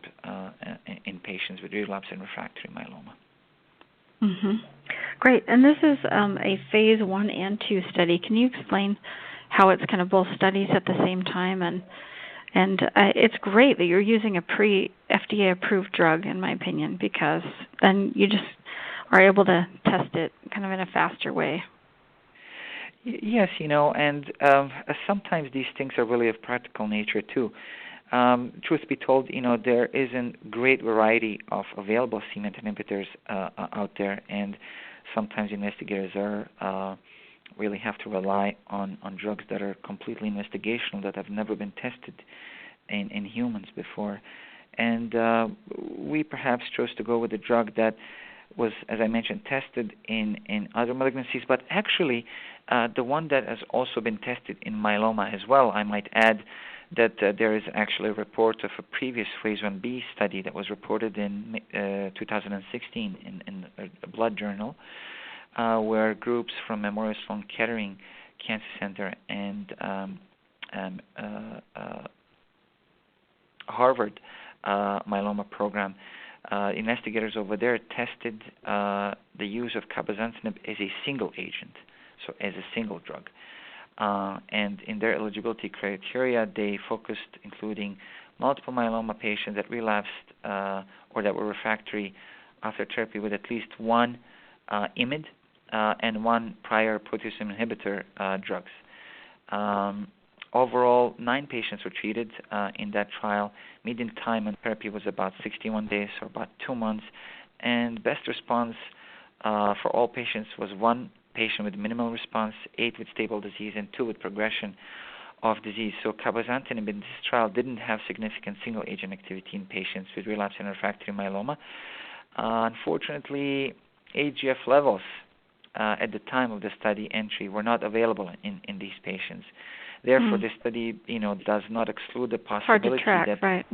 in patients with relapsed and refractory myeloma. Mm-hmm. Great. And this is a phase 1 and 2 study. Can you explain how it's kind of both studies at the same time? And it's great that you're using a pre-FDA-approved drug, in my opinion, because then you just are able to test it kind of in a faster way. Yes, and sometimes these things are really of practical nature too. Truth be told, there isn't great variety of available c-Met inhibitors out there, and sometimes investigators are really have to rely on drugs that are completely investigational, that have never been tested in humans before. And we perhaps chose to go with a drug that was, as I mentioned, tested in other malignancies, but actually the one that has also been tested in myeloma as well. I might add that there is actually a report of a previous phase 1b study that was reported in 2016 in a Blood Journal, where groups from Memorial Sloan Kettering Cancer Center and Harvard myeloma program, investigators over there tested the use of cabozantinib as a single agent, so as a single drug. And in their eligibility criteria, they focused including multiple myeloma patients that relapsed or that were refractory after therapy with at least one IMiD and one prior proteasome inhibitor drugs. Overall, 9 patients were treated in that trial. Median time on therapy was about 61 days, or about 2 months. And best response for all patients was 1 patient with minimal response, 8 with stable disease, and 2 with progression of disease. So cabozantinib in this trial didn't have significant single-agent activity in patients with relapsed and refractory myeloma. Unfortunately, AGF levels at the time of the study entry were not available in these patients. Therefore, this study, does not exclude the possibility hard to track, that right.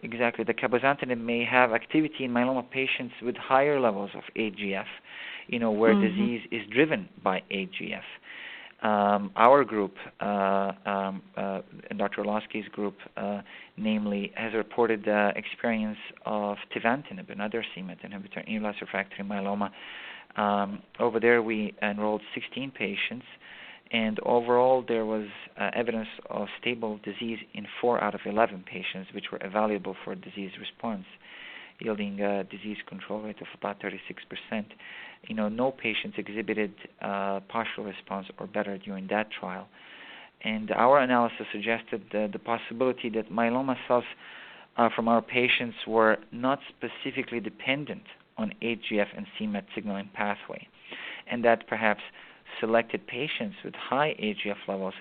Exactly, the cabozantinib may have activity in myeloma patients with higher levels of AGF, where disease is driven by AGF. Our group, Dr. Orlowski's group, namely, has reported the experience of tivantinib, another c-Met inhibitor, in relapsed refractory myeloma. Over there, we enrolled 16 patients, and overall there was evidence of stable disease in 4 out of 11 patients, which were evaluable for disease response, yielding a disease control rate of about 36%. No patients exhibited partial response or better during that trial. And our analysis suggested the possibility that myeloma cells from our patients were not specifically dependent on AGF and c-Met signaling pathway, and that perhaps selected patients with high AGF levels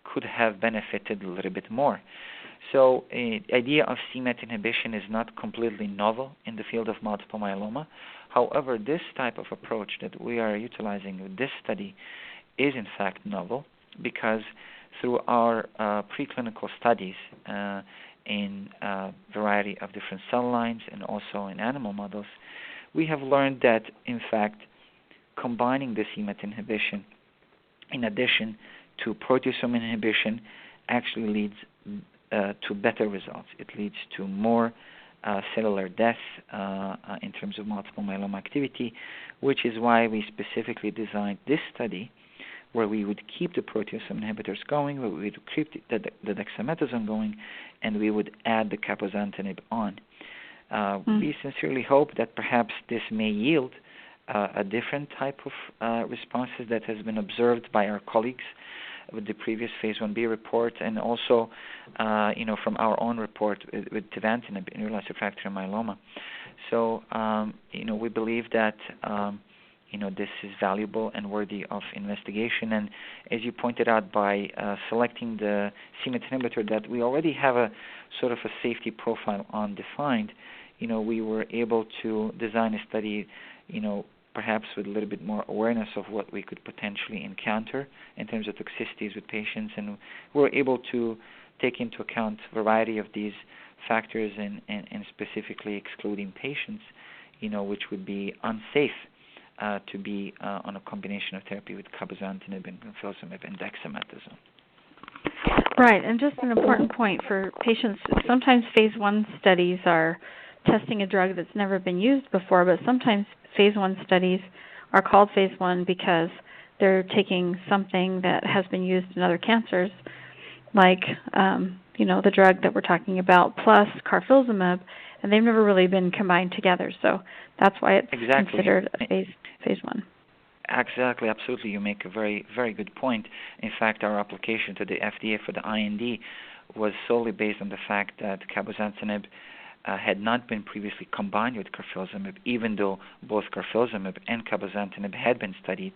could have benefited a little bit more. So the idea of c-Met inhibition is not completely novel in the field of multiple myeloma. However, this type of approach that we are utilizing with this study is in fact novel, because through our preclinical studies in a variety of different cell lines and also in animal models, we have learned that in fact combining the c-Met inhibition in addition to proteasome inhibition actually leads to better results. It leads to more cellular death in terms of multiple myeloma activity, which is why we specifically designed this study, where we would keep the proteasome inhibitors going, where we would keep the dexamethasone going, and we would add the cabozantinib on. We sincerely hope that perhaps this may yield a different type of responses that has been observed by our colleagues with the previous phase 1b report, and also from our own report with tivantinib in relapsed refractory myeloma. So we believe that this is valuable and worthy of investigation. And as you pointed out, by selecting the c-Met inhibitor that we already have a sort of a safety profile on defined, we were able to design a study, perhaps with a little bit more awareness of what we could potentially encounter in terms of toxicities with patients, and we're able to take into account a variety of these factors and specifically excluding patients, which would be unsafe to be on a combination of therapy with cabozantinib and carfilzomib and dexamethasone. Right, and just an important point for patients, sometimes phase 1 studies are testing a drug that's never been used before, but sometimes phase 1 studies are called phase 1 because they're taking something that has been used in other cancers, like the drug that we're talking about, plus carfilzomib, and they've never really been combined together. So that's why it's considered a phase 1. Exactly, absolutely. You make a very, very good point. In fact, our application to the FDA for the IND was solely based on the fact that cabozantinib had not been previously combined with carfilzomib, even though both carfilzomib and cabozantinib had been studied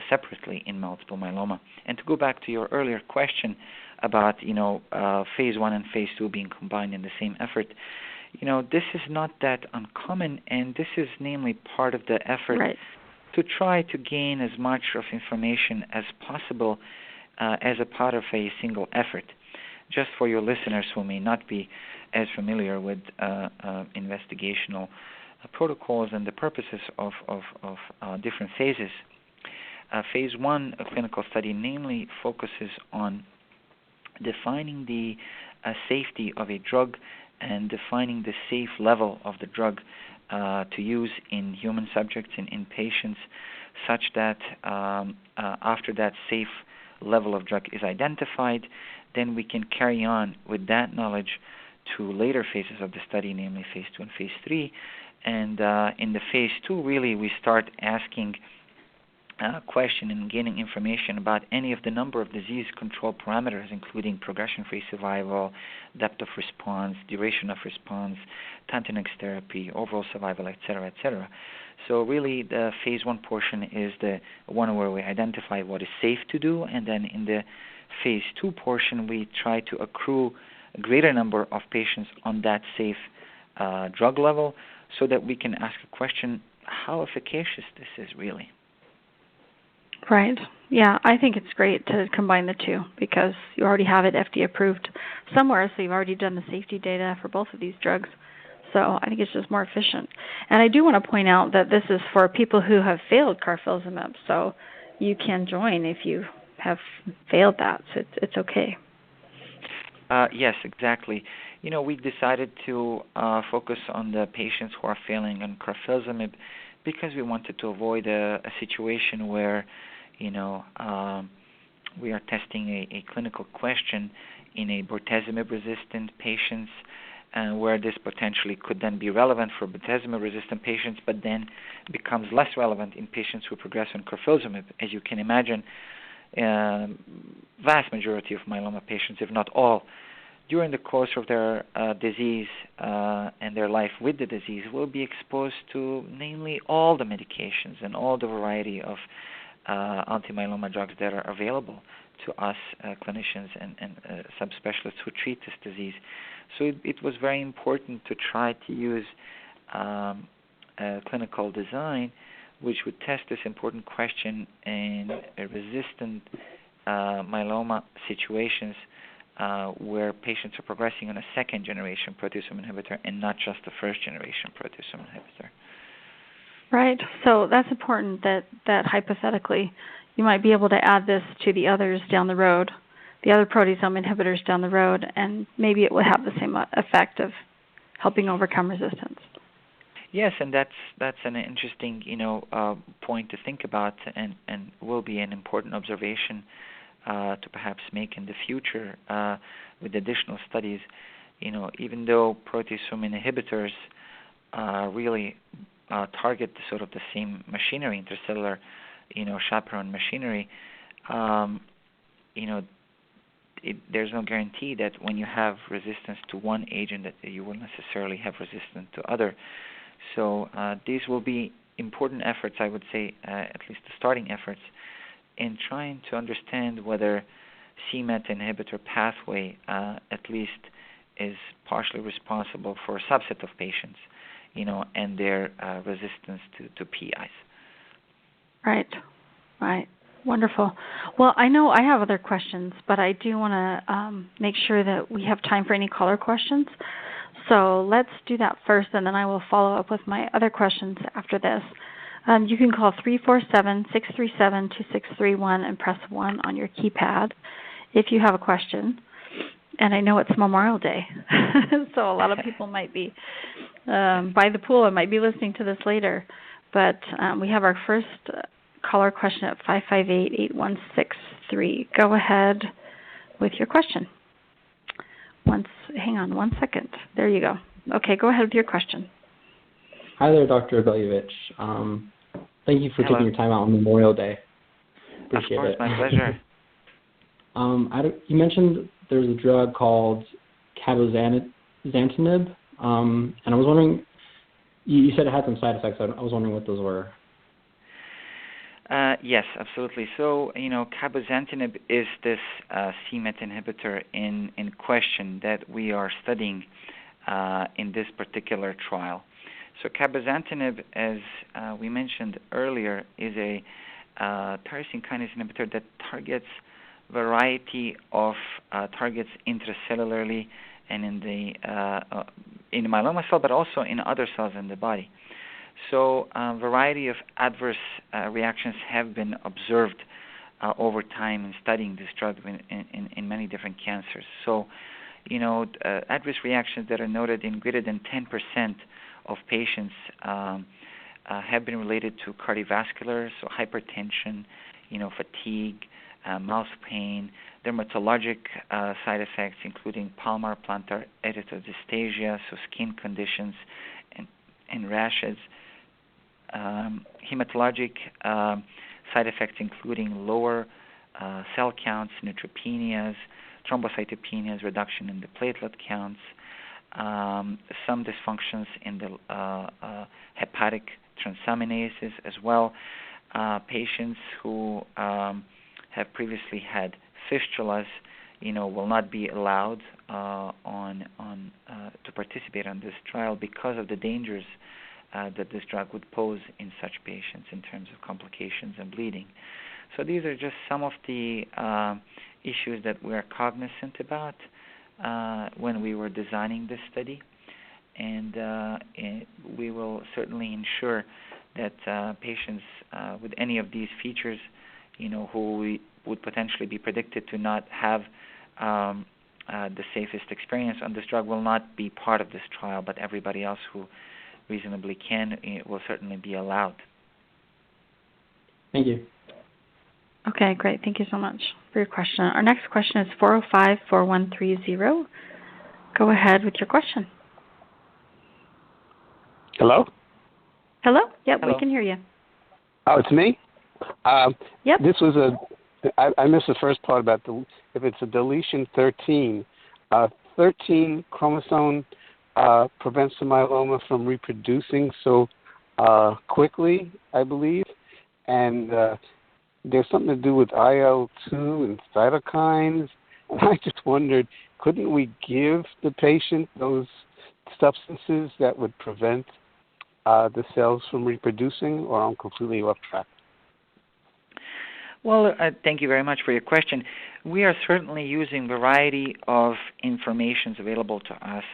separately in multiple myeloma. And to go back to your earlier question about phase 1 and phase 2 being combined in the same effort, this is not that uncommon, and this is namely part of the effort to try to gain as much of information as possible as a part of a single effort. Just for your listeners who may not be as familiar with investigational protocols and the purposes of different phases, phase 1 clinical study namely focuses on defining the safety of a drug and defining the safe level of the drug to use in human subjects and in patients, such that after that safe level of drug is identified, then we can carry on with that knowledge to later phases of the study, namely phase 2 and phase 3. And in the phase 2, really, we start asking question and gaining information about any of the number of disease control parameters, including progression-free survival, depth of response, duration of response, time to next therapy, overall survival, etc., etc. So really the phase 1 portion is the one where we identify what is safe to do, and then in the phase 2 portion we try to accrue a greater number of patients on that safe drug level so that we can ask a question, how efficacious this is really. Right. Yeah, I think it's great to combine the two because you already have it FDA approved somewhere, so you've already done the safety data for both of these drugs. So I think it's just more efficient. And I do want to point out that this is for people who have failed carfilzomib, so you can join if you have failed that. So it's okay. Yes, exactly. We decided to focus on the patients who are failing on carfilzomib because we wanted to avoid a situation where we are testing a clinical question in a bortezomib-resistant patients, where this potentially could then be relevant for bortezomib-resistant patients, but then becomes less relevant in patients who progress on carfilzomib. As you can imagine, vast majority of myeloma patients, if not all, during the course of their disease and their life with the disease will be exposed to namely all the medications and all the variety of anti-myeloma drugs that are available to us clinicians and subspecialists who treat this disease. So it was very important to try to use a clinical design which would test this important question in resistant myeloma situations where patients are progressing on a second-generation proteasome inhibitor and not just the first-generation proteasome inhibitor. Right. So that's important that hypothetically you might be able to add this to the others down the road, the other proteasome inhibitors down the road, and maybe it will have the same effect of helping overcome resistance. Yes, and that's an interesting point to think about, and will be an important observation to perhaps make in the future with additional studies. Even though proteasome inhibitors really target sort of the same machinery, intercellular, chaperone machinery, there's no guarantee that when you have resistance to one agent that you will necessarily have resistance to other. So these will be important efforts, I would say, at least the starting efforts, in trying to understand whether c-Met inhibitor pathway at least is partially responsible for a subset of patients, and their resistance to PIs. Right. Wonderful. Well, I know I have other questions, but I do want to make sure that we have time for any caller questions. So let's do that first, and then I will follow up with my other questions after this. You can call 347-637-2631 and press 1 on your keypad if you have a question. And I know it's Memorial Day, so a lot of people might be by the pool and might be listening to this later. But we have our first caller question at 558-8163. Go ahead with your question. Hang on 1 second. There you go. Okay, go ahead with your question. Hi there, Dr. Baljevic. Thank you for taking your time out on Memorial Day. Appreciate it. Of course, my pleasure. You mentioned there's a drug called cabozantinib, and I was wondering, you said it had some side effects. I was wondering what those were. Yes, absolutely. So, cabozantinib is this c-MET inhibitor in question that we are studying in this particular trial. So cabozantinib, as we mentioned earlier, is a tyrosine kinase inhibitor that targets variety of targets intracellularly and in the myeloma cell, but also in other cells in the body. So a variety of adverse reactions have been observed over time in studying this drug in many different cancers. So, adverse reactions that are noted in greater than 10% of patients have been related to cardiovascular, so hypertension, fatigue, mouth pain, dermatologic side effects, including palmar plantar erythrodysesthesia, so skin conditions and rashes, hematologic side effects including lower cell counts, neutropenias, thrombocytopenias, reduction in the platelet counts, some dysfunctions in the hepatic transaminases as well. Patients who have previously had fistulas, will not be allowed to participate on this trial because of the dangers that this drug would pose in such patients in terms of complications and bleeding. So these are just some of the issues that we are cognizant about when we were designing this study, and we will certainly ensure that patients with any of these features, who would potentially be predicted to not have the safest experience on this drug will not be part of this trial, but everybody else who reasonably can will certainly be allowed. Thank you. Okay, great. Thank you so much for your question. Our next question is 405-4130. Go ahead with your question. Hello? Hello? Yep, Hello. We can hear you. Oh, it's me? Yep. This was I missed the first part about if it's a deletion 13. 13 chromosome prevents the myeloma from reproducing so quickly, I believe. And there's something to do with IL-2 and cytokines. And I just wondered, couldn't we give the patient those substances that would prevent the cells from reproducing, or I'm completely off track? Well, thank you very much for your question. We are certainly using a variety of informations available to us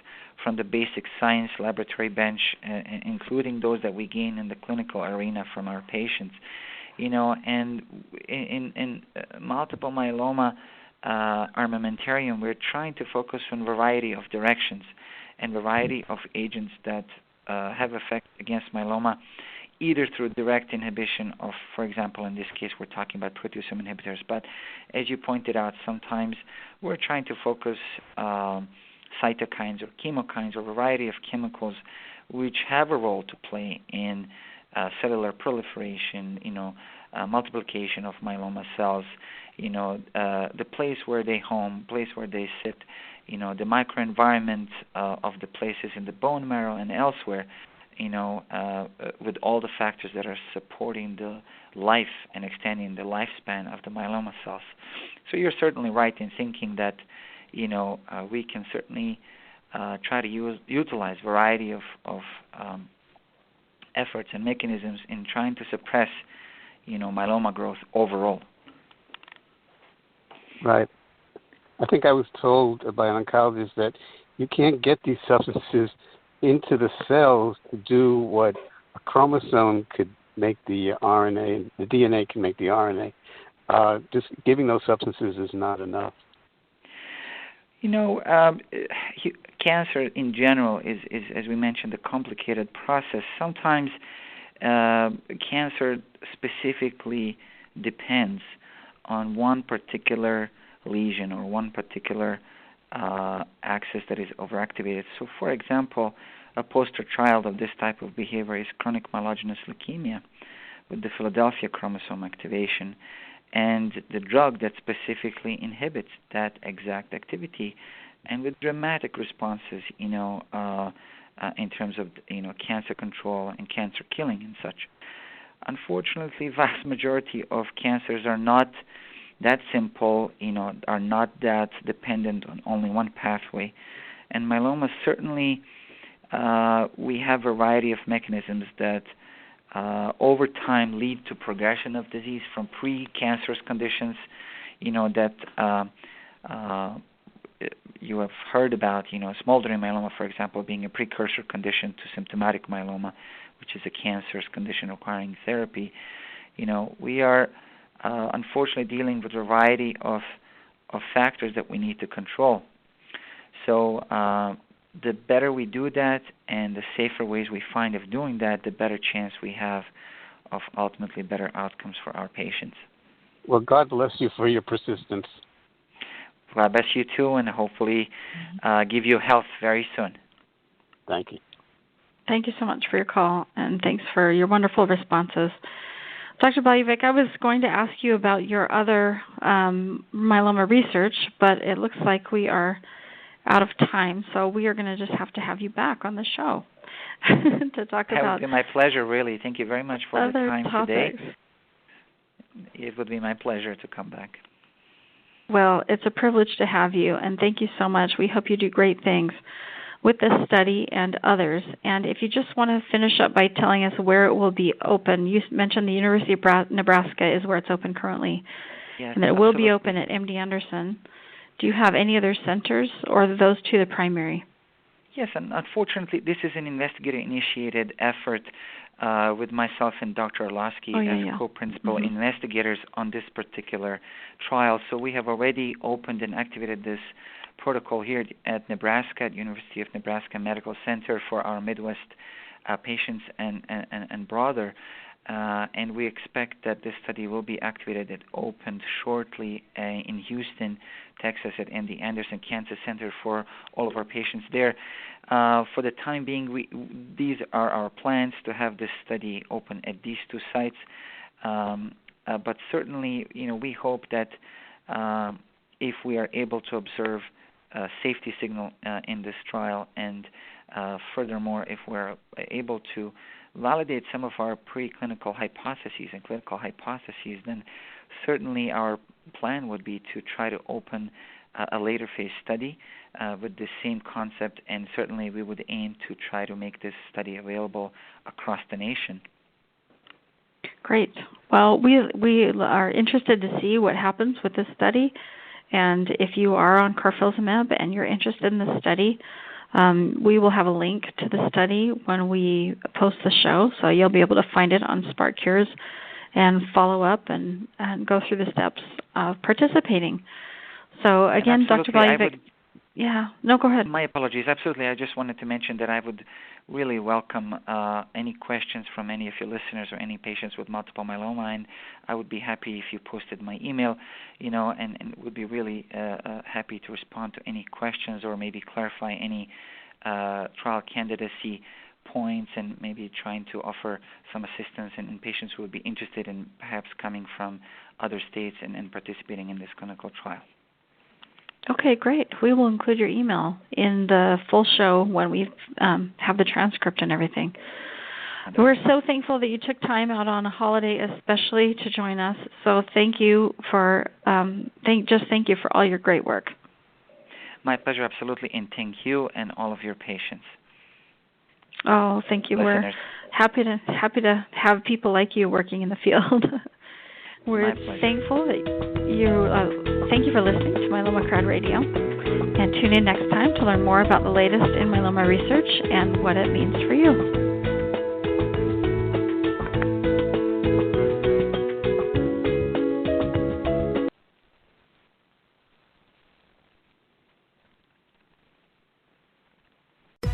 from the basic science laboratory bench, including those that we gain in the clinical arena from our patients. And in multiple myeloma armamentarium, we're trying to focus on a variety of directions and variety of agents that have effect against myeloma, either through direct inhibition of, for example, in this case, we're talking about proteasome inhibitors. But as you pointed out, sometimes we're trying to focus cytokines or chemokines or a variety of chemicals which have a role to play in cellular proliferation, multiplication of myeloma cells, the place where they home, place where they sit, the microenvironment of the places in the bone marrow and elsewhere, with all the factors that are supporting the life and extending the lifespan of the myeloma cells. So you're certainly right in thinking that, we can certainly try to utilize a variety of efforts and mechanisms in trying to suppress, myeloma growth overall. Right. I think I was told by an oncologist that you can't get these substances into the cells to do what a chromosome could make the RNA, the DNA can make the RNA. Just giving those substances is not enough. Cancer in general is, as we mentioned, a complicated process. Sometimes cancer specifically depends on one particular lesion or one particular axis that is overactivated. So, for example, a poster child of this type of behavior is chronic myelogenous leukemia with the Philadelphia chromosome activation, and the drug that specifically inhibits that exact activity, and with dramatic responses, in terms of cancer control and cancer killing and such. Unfortunately, vast majority of cancers are not that simple, are not that dependent on only one pathway. And myeloma, certainly, we have a variety of mechanisms that over time lead to progression of disease from pre-cancerous conditions, that you have heard about, smoldering myeloma, for example, being a precursor condition to symptomatic myeloma, which is a cancerous condition requiring therapy. We are unfortunately dealing with a variety of factors that we need to control. So the better we do that and the safer ways we find of doing that, the better chance we have of ultimately better outcomes for our patients. Well, God bless you for your persistence. God bless you too, and hopefully give you health very soon. Thank you. Thank you so much for your call, and thanks for your wonderful responses. Dr. Baljevic, I was going to ask you about your other myeloma research, but it looks like we are out of time, so we are going to just have to have you back on the show to talk about. It would be my pleasure, really. Thank you very much for the time topics today. It would be my pleasure to come back. Well, it's a privilege to have you, and thank you so much. We hope you do great things with this study and others. And if you just want to finish up by telling us where it will be open. You mentioned the University of Nebraska is where it's open currently, yes, and it will be open at MD Anderson. Do you have any other centers, or are those two the primary? Yes, and unfortunately, this is an investigator-initiated effort with myself and Dr. Orlowski as co-principal investigators on this particular trial. So we have already opened and activated this protocol here at Nebraska, at University of Nebraska Medical Center for our Midwest patients and broader. And we expect that this study will be activated and opened shortly in Houston, Texas, at MD Anderson Cancer Center for all of our patients there. For the time being, these are our plans to have this study open at these two sites. But certainly, we hope that if we are able to observe a safety signal in this trial, and furthermore, if we're able to validate some of our preclinical hypotheses and clinical hypotheses, then certainly our plan would be to try to open a later phase study with the same concept, and certainly we would aim to try to make this study available across the nation. Great. Well, we are interested to see what happens with this study, and if you are on carfilzomib and you're interested in the study, we will have a link to the study when we post the show, so you'll be able to find it on Spark Cures and follow up and go through the steps of participating. So again, Dr. Baljevic, go ahead. My apologies. Absolutely. I just wanted to mention that I would really welcome any questions from any of your listeners or any patients with multiple myeloma, and I would be happy if you posted my email, and would be really happy to respond to any questions or maybe clarify any trial candidacy points, and maybe trying to offer some assistance in patients who would be interested in perhaps coming from other states and participating in this clinical trial. Okay, great. We will include your email in the full show when we have the transcript and everything. We're so thankful that you took time out on a holiday especially to join us. So thank you for thank you for all your great work. My pleasure, absolutely, and thank you and all of your patients. Oh, thank you. Listeners. We're happy to have people like you working in the field. We're thankful that you. Thank you for listening to Myeloma Crowd Radio, and tune in next time to learn more about the latest in myeloma research and what it means for you.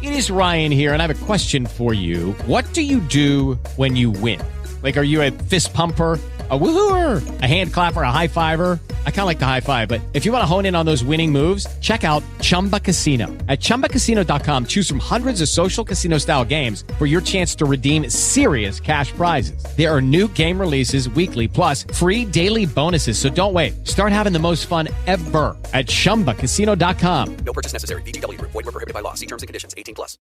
It is Ryan here, and I have a question for you. What do you do when you win? Like, are you a fist pumper, a woohooer, a hand clapper, a high fiver? I kind of like the high five, but if you want to hone in on those winning moves, check out Chumba Casino. At ChumbaCasino.com, choose from hundreds of social casino-style games for your chance to redeem serious cash prizes. There are new game releases weekly, plus free daily bonuses. So don't wait. Start having the most fun ever at ChumbaCasino.com. No purchase necessary. VGW Group. Void where prohibited by law. See terms and conditions. 18+.